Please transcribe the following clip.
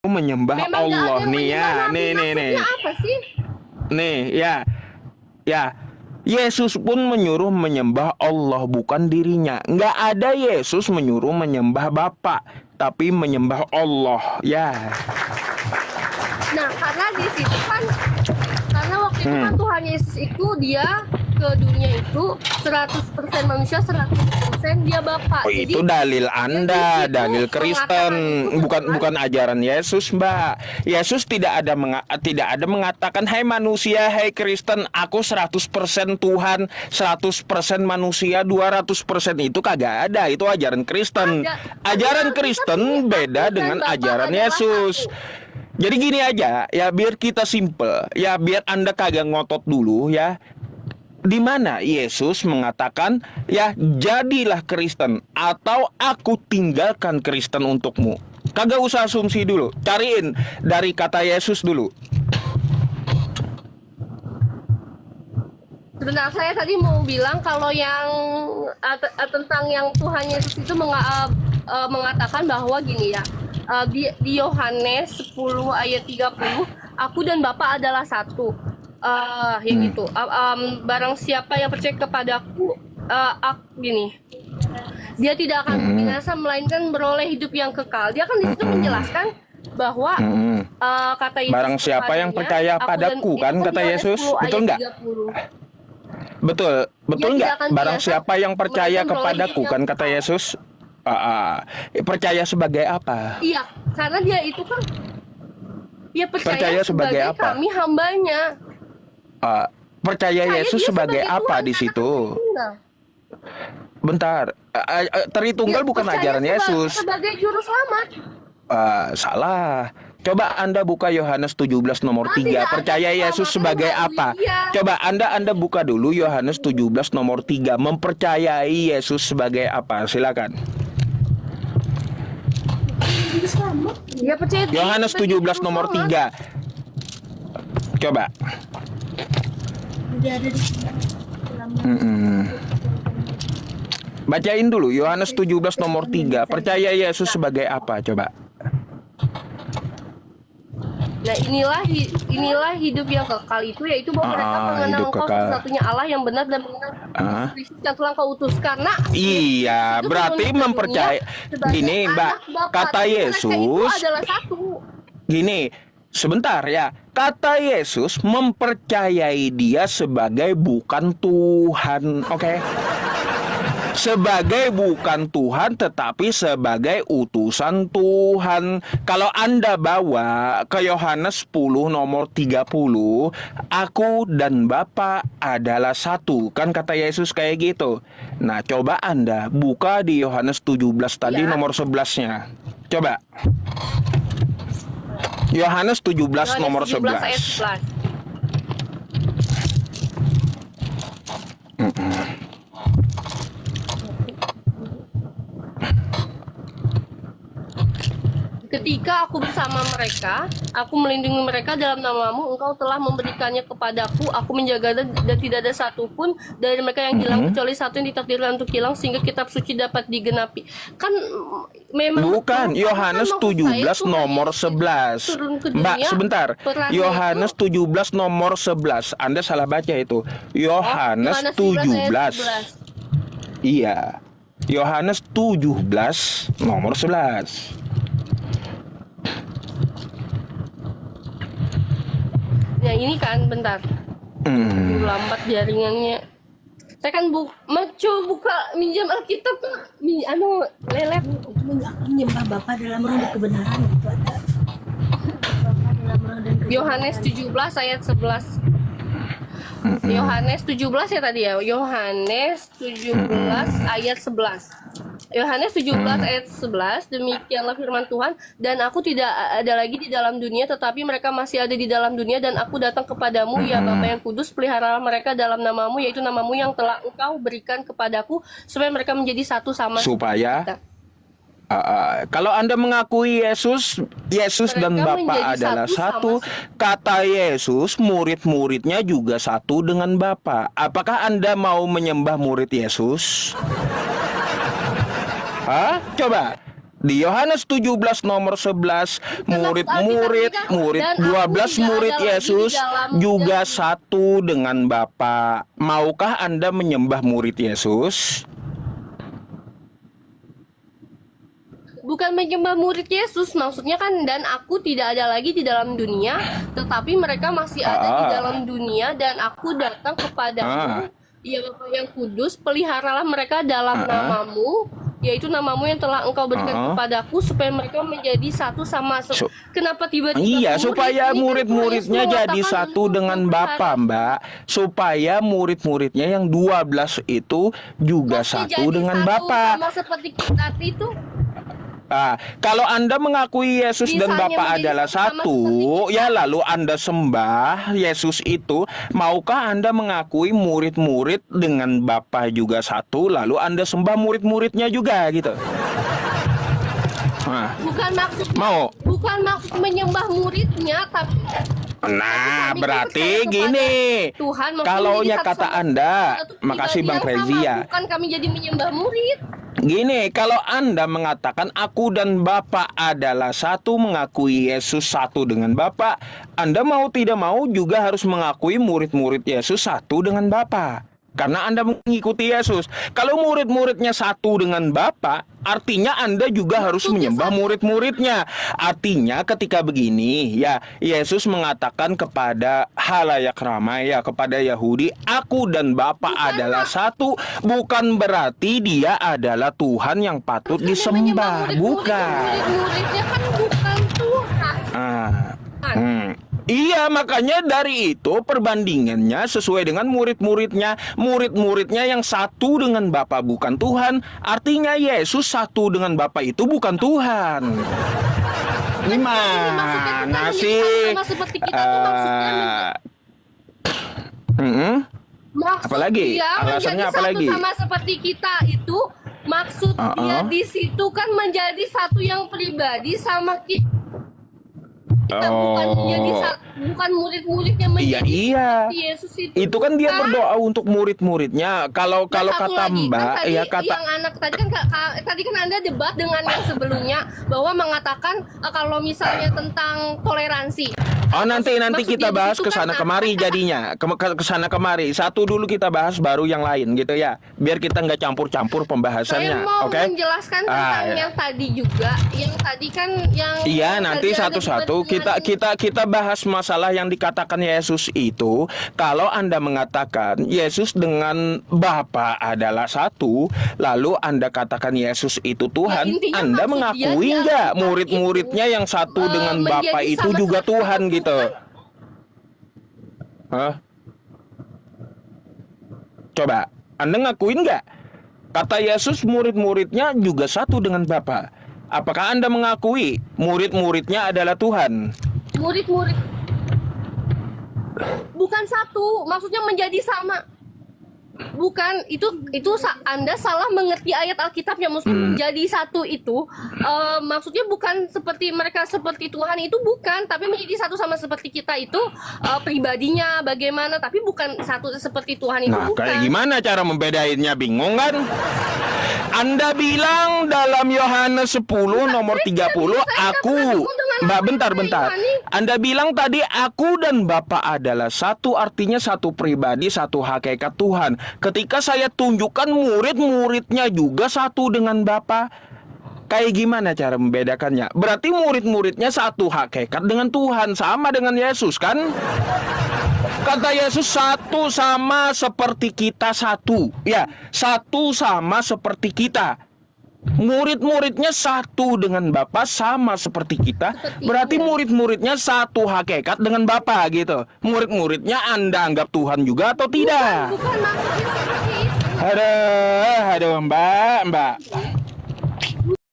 menyembah Memang nggak ada Allah yang nih ya. menyembah Nabi. Nih. Maksudnya apa sih? Nih ya. Ya. Yesus pun menyuruh menyembah Allah, bukan dirinya. Nggak ada Yesus menyuruh menyembah Bapa, tapi menyembah Allah. Ya. Nah, karena di situ kan, karena waktu itu kan Tuhan Yesus itu dia ke dunia itu 100% manusia, 100% dia Bapa. Oh, Jadi itu dalil Anda, situ dalil Kristen, mengatakan itu bukan ajaran Yesus, Mbak. Yesus tidak ada mengatakan, "Hai manusia, hai Kristen, aku 100% Tuhan, 100% manusia, 200%." Itu kagak ada, itu ajaran Kristen. Ajaran Kristen beda dengan ajaran Yesus. Jadi gini aja, ya biar kita simple, ya biar Anda kagak ngotot dulu ya. Di mana Yesus mengatakan, ya jadilah Kristen atau aku tinggalkan Kristen untukmu. Kagak usah asumsi dulu, cariin dari kata Yesus dulu. Sebenarnya saya tadi mau bilang kalau yang tentang yang Tuhan Yesus itu mengatakan bahwa gini ya, di Yohanes 10 ayat 30, aku dan Bapa adalah satu. Gitu. Barang siapa yang percaya kepadaku, gini, dia tidak akan binasa melainkan beroleh hidup yang kekal. Dia kan di situ menjelaskan bahwa kata Yesus, barang siapa yang percaya padaku, kan kata Yesus, betul nggak? Betul nggak? Barang siapa yang percaya kepadaku, kan kata Yesus. Percaya sebagai apa? Iya, karena dia itu kan dia percaya sebagai apa? Kami hambanya. Percaya Yesus sebagai apa di situ? Bentar, Tritunggal bukan ajaran Yesus. Sebagai juru selamat. Salah. Coba Anda buka Yohanes 17 nomor 3. Percaya Yesus sebagai apa? Coba Anda buka dulu Yohanes 17 nomor 3. Mempercayai Yesus sebagai apa? Silakan. Yohanes 17 nomor 3. Coba. Bacain dulu Yohanes 17 nomor 3. Percaya Yesus sebagai apa? Coba. Nah, inilah hidup yang kekal itu, yaitu bahwa mereka mengenal Engkau satu-satunya Allah yang benar dan mengenal Kristus yang telah Kau utus. Karena iya, berarti mempercayai. Gini, Mbak, kata Yesus adalah satu. Gini, sebentar ya. Kata Yesus mempercayai dia sebagai bukan Tuhan, oke? Sebagai bukan Tuhan, tetapi sebagai utusan Tuhan. Kalau Anda bawa ke Yohanes 10 nomor 30, aku dan Bapa adalah satu. Kan kata Yesus kayak gitu. Nah, coba Anda buka di Yohanes 17 tadi nomor 11-nya. Coba. Yohanes 17 nomor 11. Ayat 11. Ketika aku bersama mereka, aku melindungi mereka dalam namamu, engkau telah memberikannya kepadaku, aku menjaga dan tidak ada satupun dari mereka yang hilang, kecuali satu yang ditakdirkan untuk hilang, sehingga kitab suci dapat digenapi. Kan memang bukan, Yohanes 17 nomor 11. Mbak, sebentar. Yohanes 17 nomor 11. Anda salah baca itu. Yohanes 17. Iya. Yohanes 17 nomor 11. Ya ini kan, bentar. Lambat jaringannya. Saya kan buka minjam Alkitab, lelet. Menyembah Bapa dalam roh dan kebenaran, itu ada. Yohanes 17 ayat 11. Yohanes 17 ya tadi ya. Yohanes 17 ayat 11. Yohanes 17 ayat 11, demikianlah firman Tuhan, dan aku tidak ada lagi di dalam dunia, tetapi mereka masih ada di dalam dunia, dan aku datang kepadamu, ya Bapa yang kudus, peliharalah mereka dalam namamu, yaitu namamu yang telah engkau berikan kepadaku, supaya mereka menjadi satu sama supaya kalau Anda mengakui Yesus dan Bapa adalah satu, kata Yesus, murid-muridnya juga satu dengan Bapa. Apakah Anda mau menyembah murid Yesus? Coba. Di Yohanes 17 nomor 11, murid-murid, murid Dan 12 aku murid tidak ada Yesus lagi di dalam juga dan- satu dengan Bapa. Maukah Anda menyembah murid Yesus? Bukan menyembah murid Yesus, maksudnya kan, dan aku tidak ada lagi di dalam dunia, tetapi mereka masih ada di dalam dunia, dan aku datang kepadamu, ya Bapa yang kudus, peliharalah mereka dalam namamu, yaitu namamu yang telah engkau berikan kepadaku, supaya mereka menjadi satu sama. Kenapa tiba-tiba Iya, murid? supaya Ini kan murid-muridnya Yesus jadi mengatakan satu untuk dengan Bapa, memelihara. Mbak. Supaya murid-muridnya yang 12 itu juga Masih satu jadi dengan satu Bapa. sama seperti kita itu. Kalau Anda mengakui Yesus dan Bisanya Bapa menjadi adalah satu sama satu, seperti kita. ya lalu Anda sembah Yesus itu, maukah Anda mengakui murid-murid dengan Bapa juga satu, lalu Anda sembah murid-muridnya juga gitu? Bukan maksud menyembah muridnya, tapi Nah, kami berarti percaya kepada gini, Tuhan, maksudnya kalau menjadi kata satu sama Anda, satu makasih pribadi Bang yang Rezi sama, ya. bukan kami jadi menyembah murid. Gini, kalau Anda mengatakan aku dan Bapa adalah satu, mengakui Yesus satu dengan Bapa, Anda mau tidak mau juga harus mengakui murid-murid Yesus satu dengan Bapa. Karena Anda mengikuti Yesus. Kalau murid-muridnya satu dengan Bapa, artinya Anda juga harus menyembah murid-muridnya. Artinya ketika begini, ya Yesus mengatakan kepada halayak ramai, ya kepada Yahudi, aku dan Bapa adalah satu. Bukan berarti dia adalah Tuhan yang patut disembah. Bukan. Murid-muridnya kan bukan Tuhan. Iya, makanya dari itu perbandingannya sesuai dengan murid-muridnya. Murid-muridnya yang satu dengan Bapa bukan Tuhan. Artinya Yesus satu dengan Bapa itu bukan Tuhan. Gimana sih? Sama seperti kita tuh maksudnya maksud Apalagi? dia Alasannya menjadi apa lagi? satu sama seperti kita itu, maksud dia di situ kan menjadi satu yang pribadi sama kita. Bukan menjadi bukan murid-muridnya menjadi Iya. seperti Yesus itu. Itu kan dia bukan. berdoa untuk murid-muridnya. Kalau Dan satu kata lagi, Mbak, kan tadi ya kata yang anak tadi kan Anda debat dengan yang sebelumnya bahwa mengatakan kalau misalnya tentang toleransi. Oh, nanti Maksud kita dia di bahas situ ke sana kan kemari jadinya. Ke sana kemari. Satu dulu kita bahas baru yang lain gitu ya. Biar kita nggak campur-campur Saya pembahasannya. mau Oke? menjelaskan tentang ya. yang tadi juga, yang tadi kan yang Iya, nanti tadi ada satu-satu debat dengan- kita bahas masalah yang dikatakan Yesus itu. Kalau Anda mengatakan Yesus dengan Bapa adalah satu, lalu Anda katakan Yesus itu Tuhan, intinya Anda maksud mengakui dia nggak itu, murid-muridnya yang satu dengan menjadi Bapa itu sama juga seperti Tuhan Tuhan. gitu? Hah? Coba, Anda ngakuin nggak? Kata Yesus murid-muridnya juga satu dengan Bapa. Apakah Anda mengakui murid-muridnya adalah Tuhan? murid-murid bukan satu, maksudnya menjadi sama. Bukan, itu Anda salah mengerti ayat Alkitabnya. Maksudnya menjadi satu itu maksudnya bukan seperti mereka seperti Tuhan itu, bukan, tapi menjadi satu sama seperti kita itu pribadinya bagaimana, tapi bukan satu seperti Tuhan itu, Nah, bukan. kayak gimana cara membedainnya? Bingung kan? Anda bilang dalam Yohanes 10 nomor 30, aku... Mbak, bentar. Anda bilang tadi aku dan Bapa adalah satu, artinya satu pribadi, satu hakikat Tuhan. Ketika saya tunjukkan murid-muridnya juga satu dengan Bapa, kayak gimana cara membedakannya? Berarti murid-muridnya satu hakikat dengan Tuhan, sama dengan Yesus kan? Kata Yesus satu sama seperti kita satu. Ya, satu sama seperti kita. Murid-muridnya satu dengan Bapa sama seperti kita. Berarti murid-muridnya satu hakikat dengan Bapa gitu. Murid-muridnya Anda anggap Tuhan juga atau tidak? Bukan maksudnya seperti itu. Aduh, Mbak.